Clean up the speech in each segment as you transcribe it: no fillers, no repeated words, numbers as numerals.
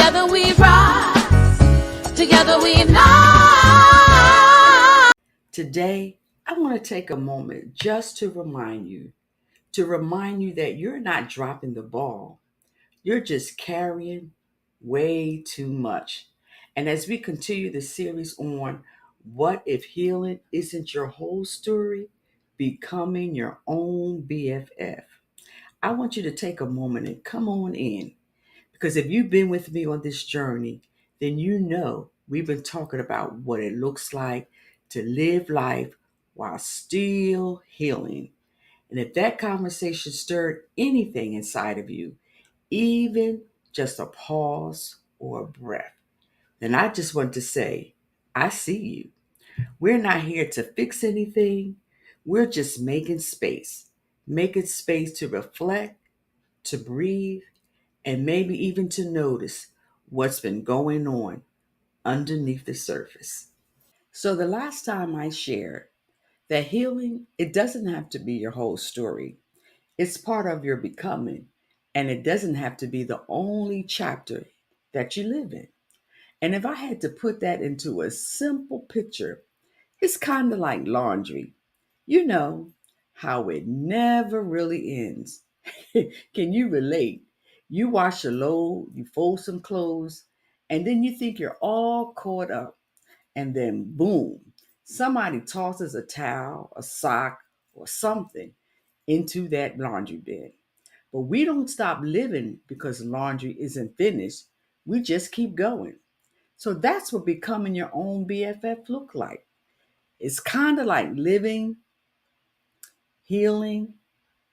Together we rise, together we fly. Today, I want to take a moment just to remind you that you're not dropping the ball. You're just carrying way too much. And as we continue the series on what if healing isn't your whole story, becoming your own BFF, I want you to take a moment and come on in. Because if you've been with me on this journey, then you know we've been talking about what it looks like to live life while still healing. And if that conversation stirred anything inside of you, even just a pause or a breath, then I just want to say, I see you. We're not here to fix anything. We're just making space to reflect, to breathe, and maybe even to notice what's been going on underneath the surface. So, the last time I shared that healing, it doesn't have to be your whole story, it's part of your becoming, and it doesn't have to be the only chapter that you live in. And if I had to put that into a simple picture, it's kind of like laundry. You know how it never really ends. Can you relate? You wash a load, you fold some clothes, and then you think you're all caught up, and then boom, somebody tosses a towel, a sock, or something into that laundry bin. But we don't stop living because laundry isn't finished. We just keep going. So that's what becoming your own BFF look like. It's kind of like living, healing,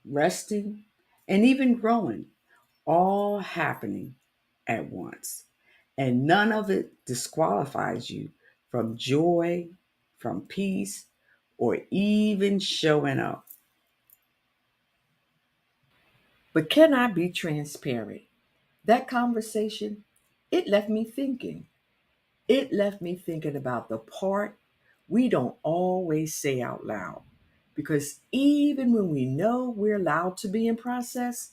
resting, and even growing, all happening at once. And none of it disqualifies you from joy, from peace, or even showing up. But can I be transparent? That conversation, it left me thinking. It left me thinking about the part we don't always say out loud. Because even when we know we're allowed to be in process,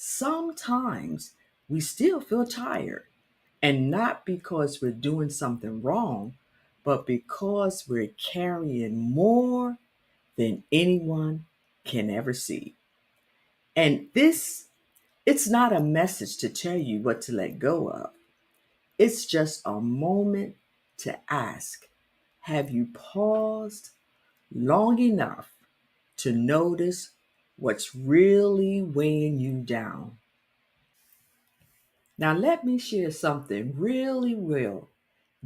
sometimes we still feel tired. And not because we're doing something wrong, but because we're carrying more than anyone can ever see. And this, it's not a message to tell you what to let go of. It's just a moment to ask, have you paused long enough to notice what's really weighing you down? Now, let me share something really real.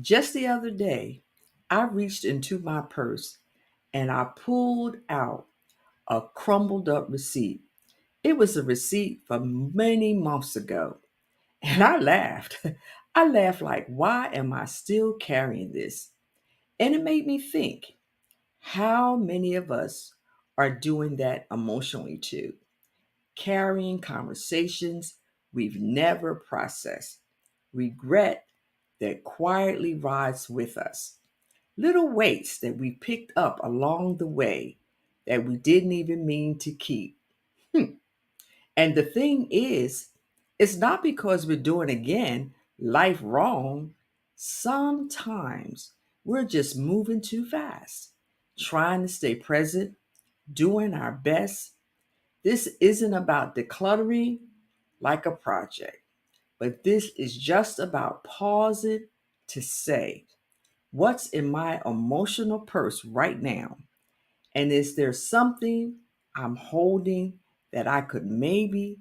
Just the other day, I reached into my purse and I pulled out a crumbled up receipt. It was a receipt from many months ago. And I laughed. I laughed like, why am I still carrying this? And it made me think how many of us are doing that emotionally too, carrying conversations we've never processed, regret that quietly rides with us, little weights that we picked up along the way that we didn't even mean to keep. And the thing is, it's not because we're doing again life wrong. Sometimes we're just moving too fast, trying to stay present, doing our best. This isn't about decluttering like a project, but this is just about pausing to say, what's in my emotional purse right now? And is there something I'm holding that I could maybe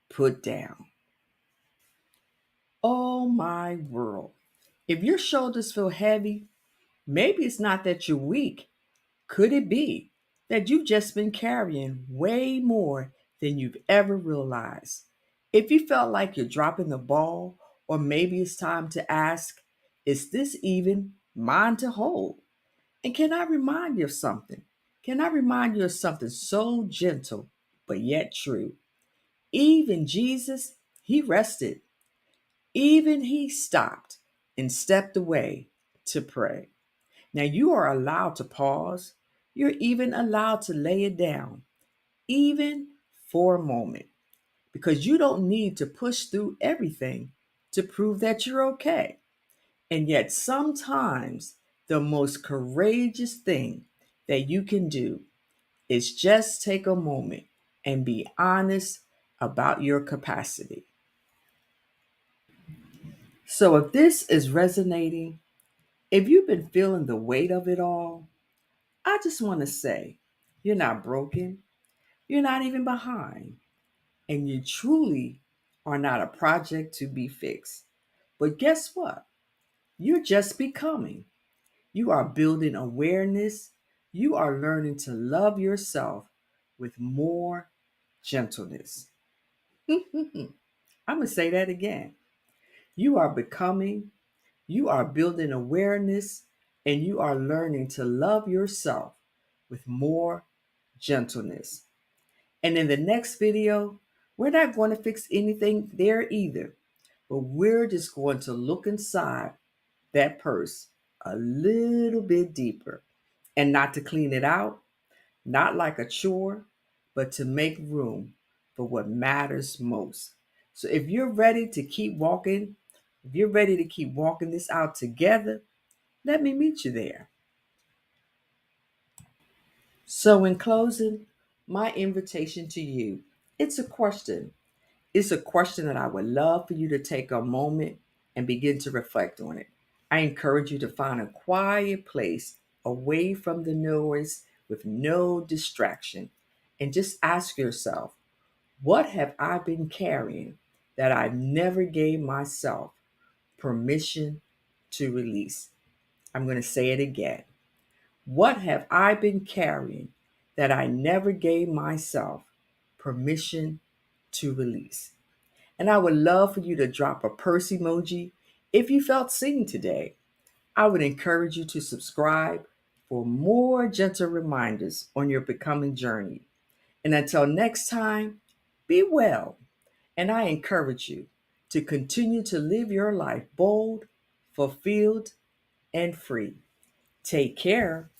put down? Oh my world. If your shoulders feel heavy, maybe it's not that you're weak. Could it be that you've just been carrying way more than you've ever realized? If you felt like you're dropping the ball, or maybe it's time to ask, is this even mine to hold? And can I remind you of something? Can I remind you of something so gentle but yet true? Even Jesus, he rested. Even he stopped and stepped away to pray. Now you are allowed to pause. You're even allowed to lay it down, even for a moment, because you don't need to push through everything to prove that you're okay. And yet, sometimes the most courageous thing that you can do is just take a moment and be honest about your capacity. So, if this is resonating, if you've been feeling the weight of it all, I just want to say you're not broken, you're not even behind, and you truly are not a project to be fixed. But guess what? You're just becoming. You are building awareness. You are learning to love yourself with more gentleness. I'm going to say that again. You are becoming, you are building awareness, and you are learning to love yourself with more gentleness. And in the next video, we're not going to fix anything there either, but we're just going to look inside that purse a little bit deeper and not to clean it out, not like a chore, but to make room for what matters most. So if you're ready to keep walking, if you're ready to keep walking this out together, let me meet you there. So in closing, my invitation to you, it's a question. It's a question that I would love for you to take a moment and begin to reflect on it. I encourage you to find a quiet place away from the noise with no distraction and just ask yourself, what have I been carrying that I never gave myself permission to release? I'm going to say it again. What have I been carrying that I never gave myself permission to release? And I would love for you to drop a purse emoji if you felt seen today. I would encourage you to subscribe for more gentle reminders on your becoming journey. And until next time, be well. And I encourage you to continue to live your life bold, fulfilled, and free. Take care.